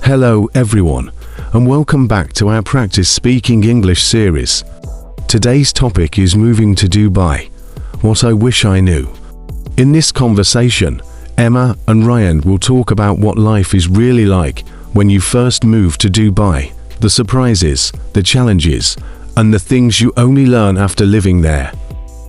Hello everyone, and welcome back to our Practice Speaking English series. Today's topic is moving to Dubai. What I wish I knew. In this conversation, Emma and Ryan will talk about what life is really like when you first move to Dubai, the surprises, the challenges, and the things you only learn after living there.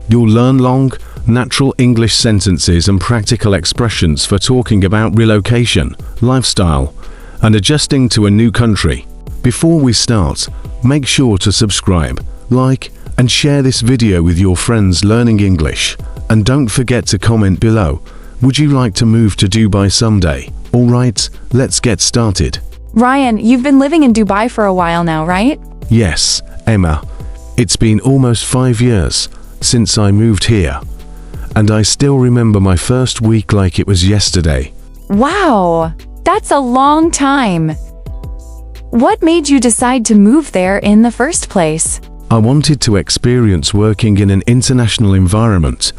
You'll learn long, natural English sentences and practical expressions for talking about relocation, lifestyle, and adjusting to a new country. Before we start, make sure to subscribe, like, and share this video with your friends learning English. And don't forget to comment below. Would you like to move to Dubai someday? Alright, let's get started. Ryan, you've been living in Dubai for a while now, right? Yes, Emma. It's been almost 5 years since I moved here. And I still remember my first week like it was yesterday. Wow, that's a long time. What made you decide to move there in the first place? I wanted to experience working in an international environment,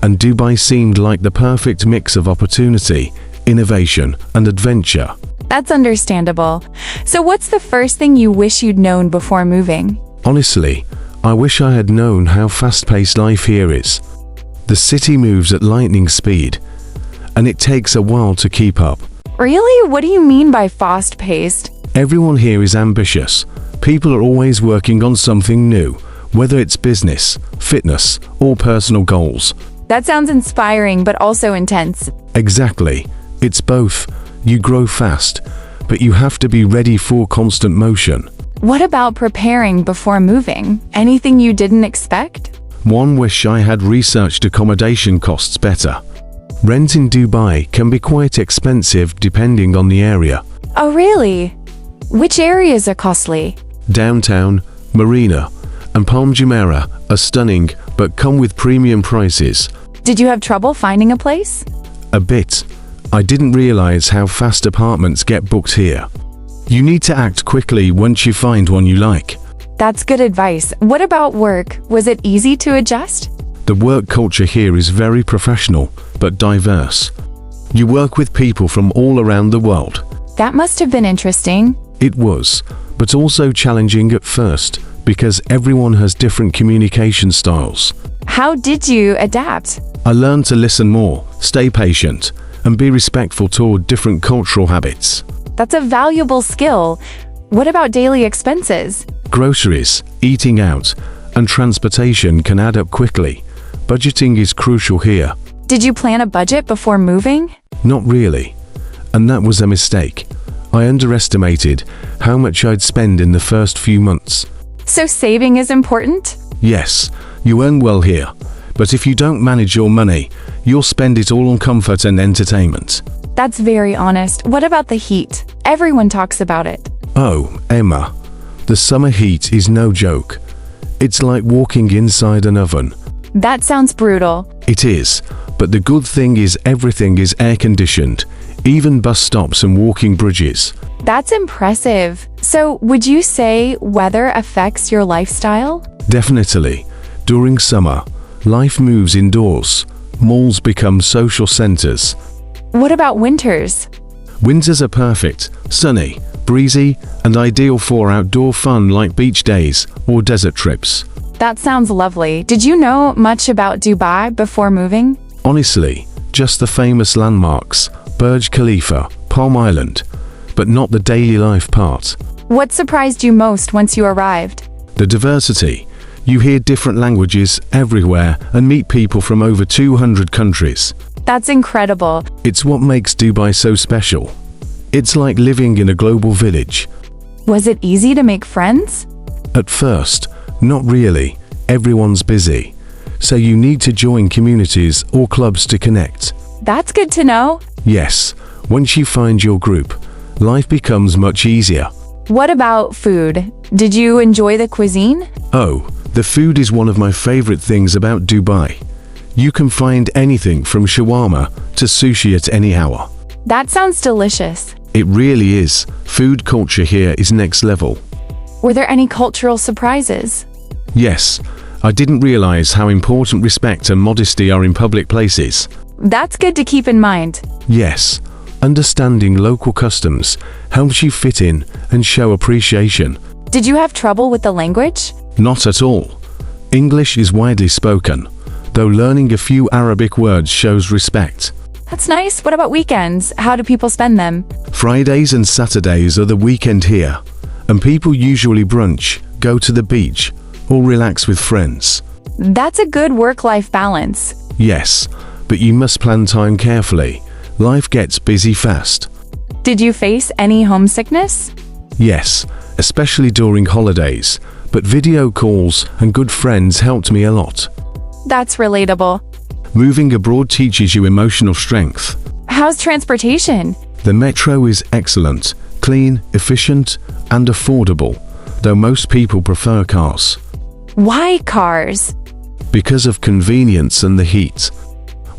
and Dubai seemed like the perfect mix of opportunity, innovation, and adventure. That's understandable. So what's the first thing you wish you'd known before moving? Honestly, I wish I had known how fast-paced life here is. The city moves at lightning speed, and it takes a while to keep up. Really? What do you mean by fast-paced? Everyone here is ambitious. People are always working on something new, whether it's business, fitness, or personal goals. That sounds inspiring, but also intense. Exactly. It's both. You grow fast, but you have to be ready for constant motion. What about preparing before moving? Anything you didn't expect? One wish I had researched accommodation costs better. Rent in Dubai can be quite expensive depending on the area. Oh, really? Which areas are costly? Downtown, Marina, and Palm Jumeirah are stunning but come with premium prices. Did you have trouble finding a place? A bit. I didn't realize how fast apartments get booked here. You need to act quickly once you find one you like. That's good advice. What about work? Was it easy to adjust? The work culture here is very professional but diverse. You work with people from all around the world. That must have been interesting. It was, but also challenging at first because everyone has different communication styles. How did you adapt? I learned to listen more, stay patient, and be respectful toward different cultural habits. That's a valuable skill. What about daily expenses? Groceries, eating out, and transportation can add up quickly. Budgeting is crucial here. Did you plan a budget before moving? Not really, and that was a mistake. I underestimated how much I'd spend in the first few months. So saving is important? Yes, you earn well here, but if you don't manage your money, you'll spend it all on comfort and entertainment. That's very honest. What about the heat? Everyone talks about it. Oh, Emma, the summer heat is no joke. It's like walking inside an oven. That sounds brutal. It is, but the good thing is everything is air-conditioned, even bus stops and walking bridges. That's impressive. So, would you say weather affects your lifestyle? Definitely. During summer, life moves indoors. Malls become social centers. What about winters? Winters are perfect, sunny, breezy, and ideal for outdoor fun like beach days or desert trips. That sounds lovely. Did you know much about Dubai before moving? Honestly, just the famous landmarks, Burj Khalifa, Palm Island, but not the daily life part. What surprised you most once you arrived? The diversity. You hear different languages everywhere and meet people from over 200 countries. That's incredible. It's what makes Dubai so special. It's like living in a global village. Was it easy to make friends? At first, not really. Everyone's busy. So you need to join communities or clubs to connect. That's good to know. Yes, once you find your group, life becomes much easier. What about food? Did you enjoy the cuisine? Oh, the food is one of my favorite things about Dubai. You can find anything from shawarma to sushi at any hour. That sounds delicious. It really is. Food culture here is next level. Were there any cultural surprises? Yes, I didn't realize how important respect and modesty are in public places. That's good to keep in mind. Yes, Understanding local customs helps you fit in and show appreciation. Did you have trouble with the language? Not at all. English is widely spoken, though learning a few Arabic words shows respect. That's nice. What about weekends? How do people spend them? Fridays and Saturdays are the weekend here, and people usually brunch, go to the beach, or relax with friends. That's a good work-life balance. Yes, but you must plan time carefully. Life gets busy fast. Did you face any homesickness? Yes, especially during holidays, but video calls and good friends helped me a lot. That's relatable. Moving abroad teaches you emotional strength. How's transportation? The metro is excellent, clean, efficient, and affordable, though most people prefer cars. Why cars? Because of convenience and the heat.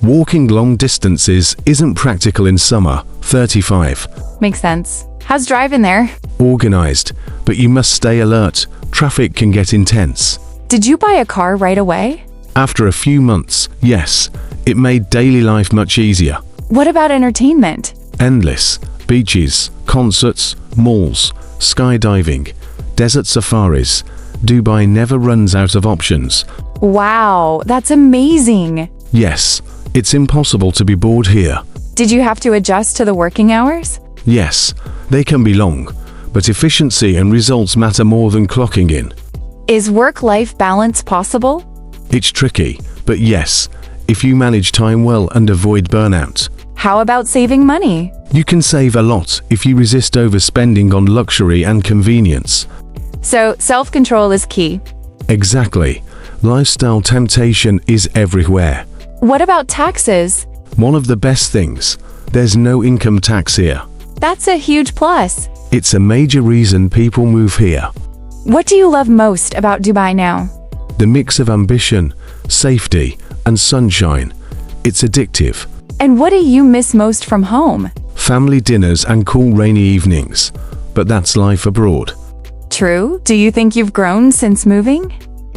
Walking long distances isn't practical in summer. 35. Makes sense. How's driving there? Organized, but you must stay alert. Traffic can get intense. Did you buy a car right away? After a few months, yes, it made daily life much easier. What about entertainment? Endless. Beaches, concerts, malls, skydiving, desert safaris. Dubai never runs out of options. Wow, that's amazing. Yes, it's impossible to be bored here. Did you have to adjust to the working hours? Yes, they can be long, but efficiency and results matter more than clocking in. Is work-life balance possible? It's tricky, but yes, if you manage time well and avoid burnout. How about saving money? You can save a lot if you resist overspending on luxury and convenience. So, self-control is key. Exactly. Lifestyle temptation is everywhere. What about taxes? One of the best things. There's no income tax here. That's a huge plus. It's a major reason people move here. What do you love most about Dubai now? The mix of ambition, safety, and sunshine. It's addictive. And what do you miss most from home? Family dinners and cool rainy evenings. But that's life abroad. True. Do you think you've grown since moving?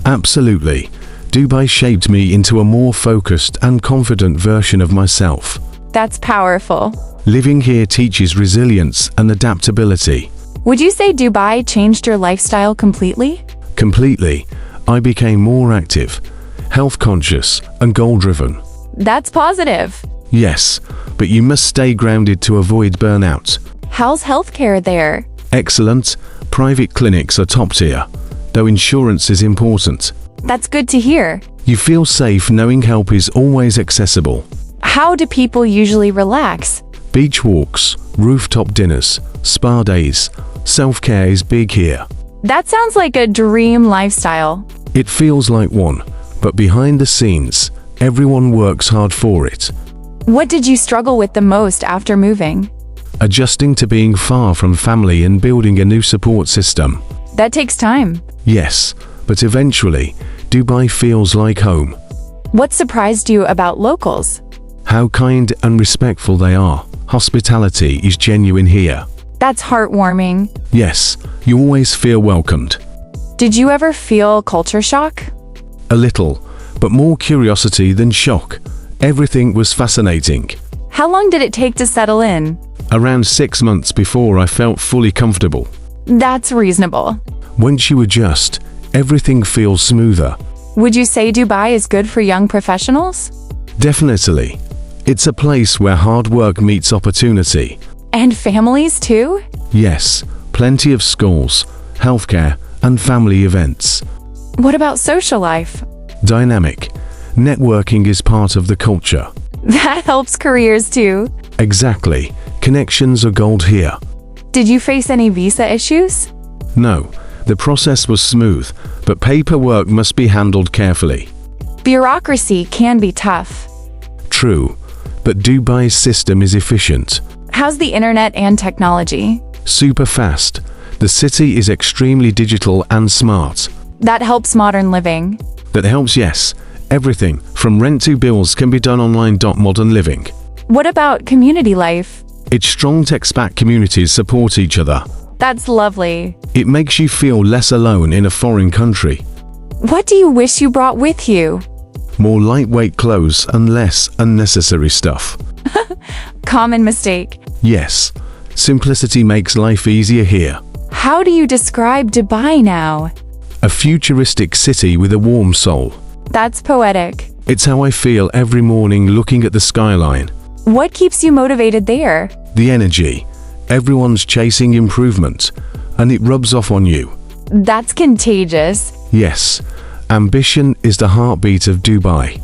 Absolutely. Dubai shaped me into a more focused and confident version of myself. That's powerful. Living here teaches resilience and adaptability. Would you say Dubai changed your lifestyle completely? Completely. I became more active, health-conscious, and goal-driven. That's positive. Yes, but you must stay grounded to avoid burnout. How's healthcare there? Excellent. Private clinics are top tier, though insurance is important. That's good to hear. You feel safe knowing help is always accessible. How do people usually relax? Beach walks, rooftop dinners, spa days. Self-care is big here. That sounds like a dream lifestyle. It feels like one, but behind the scenes, everyone works hard for it. What did you struggle with the most after moving? Adjusting to being far from family and building a new support system. That takes time. Yes, but eventually, Dubai feels like home. What surprised you about locals? How kind and respectful they are. Hospitality is genuine here. That's heartwarming. Yes, you always feel welcomed. Did you ever feel culture shock? A little, but more curiosity than shock. Everything was fascinating. How long did it take to settle in? Around 6 months before I felt fully comfortable. That's reasonable. Once you adjust, everything feels smoother. Would you say Dubai is good for young professionals? Definitely. It's a place where hard work meets opportunity. And families too? Yes, plenty of schools, healthcare, and family events. What about social life? Dynamic. Networking is part of the culture. That helps careers too. Exactly. Connections are gold here. Did you face any visa issues? No, the process was smooth, but paperwork must be handled carefully. Bureaucracy can be tough. True, but Dubai's system is efficient. How's the internet and technology? Super fast. The city is extremely digital and smart. That helps modern living. That helps, yes. Everything, from rent to bills, can be done online. Modern living. What about community life? Its strong expat communities support each other. That's lovely. It makes you feel less alone in a foreign country. What do you wish you brought with you? More lightweight clothes and less unnecessary stuff. Common mistake. Yes, simplicity makes life easier here. How do you describe Dubai now? A futuristic city with a warm soul. That's poetic. It's how I feel every morning looking at the skyline. What keeps you motivated there? The energy. Everyone's chasing improvement, and it rubs off on you. That's contagious. Yes, ambition is the heartbeat of Dubai.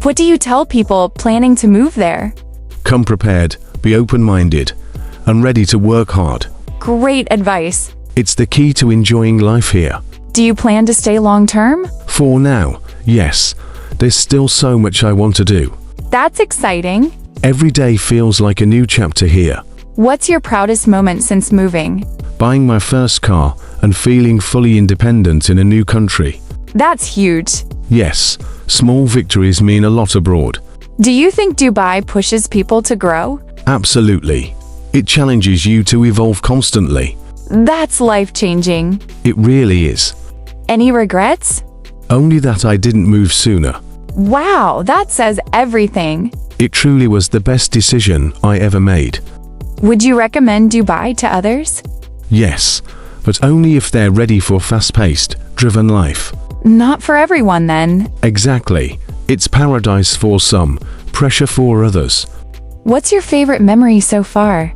What do you tell people planning to move there? Come prepared, be open-minded, and ready to work hard. Great advice. It's the key to enjoying life here. Do you plan to stay long term? For now, yes. There's still so much I want to do. That's exciting. Every day feels like a new chapter here. What's your proudest moment since moving? Buying my first car and feeling fully independent in a new country. That's huge. Yes, small victories mean a lot abroad. Do you think Dubai pushes people to grow? Absolutely. It challenges you to evolve constantly. That's life-changing. It really is. Any regrets? Only that I didn't move sooner. Wow, that says everything. It truly was the best decision I ever made. Would you recommend Dubai to others? Yes, but only if they're ready for fast-paced, driven life. Not for everyone then. Exactly. It's paradise for some, pressure for others. What's your favorite memory so far?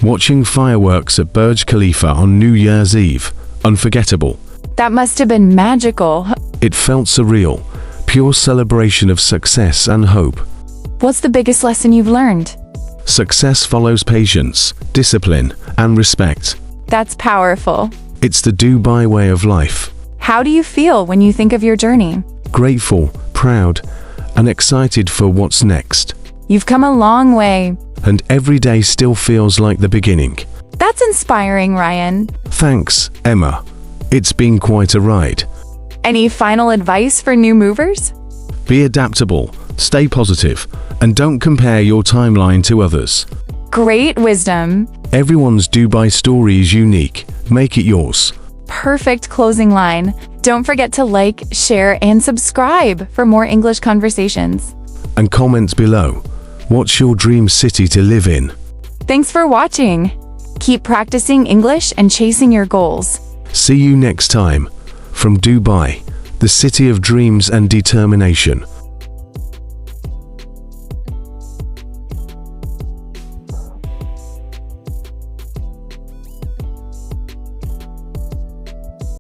Watching fireworks at Burj Khalifa on New Year's Eve. Unforgettable. That must have been magical. It felt surreal. Pure celebration of success and hope. What's the biggest lesson you've learned? Success follows patience, discipline, and respect. That's powerful. It's the Dubai way of life. How do you feel when you think of your journey? Grateful, proud, and excited for what's next. You've come a long way. And every day still feels like the beginning. That's inspiring, Ryan. Thanks, Emma. It's been quite a ride. Any final advice for new movers? Be adaptable, stay positive, and don't compare your timeline to others. Great wisdom. Everyone's Dubai story is unique. Make it yours. Perfect closing line. Don't forget to like, share, and subscribe for more English conversations. And comment below. What's your dream city to live in? Thanks for watching. Keep practicing English and chasing your goals. See you next time. From Dubai, the city of dreams and determination.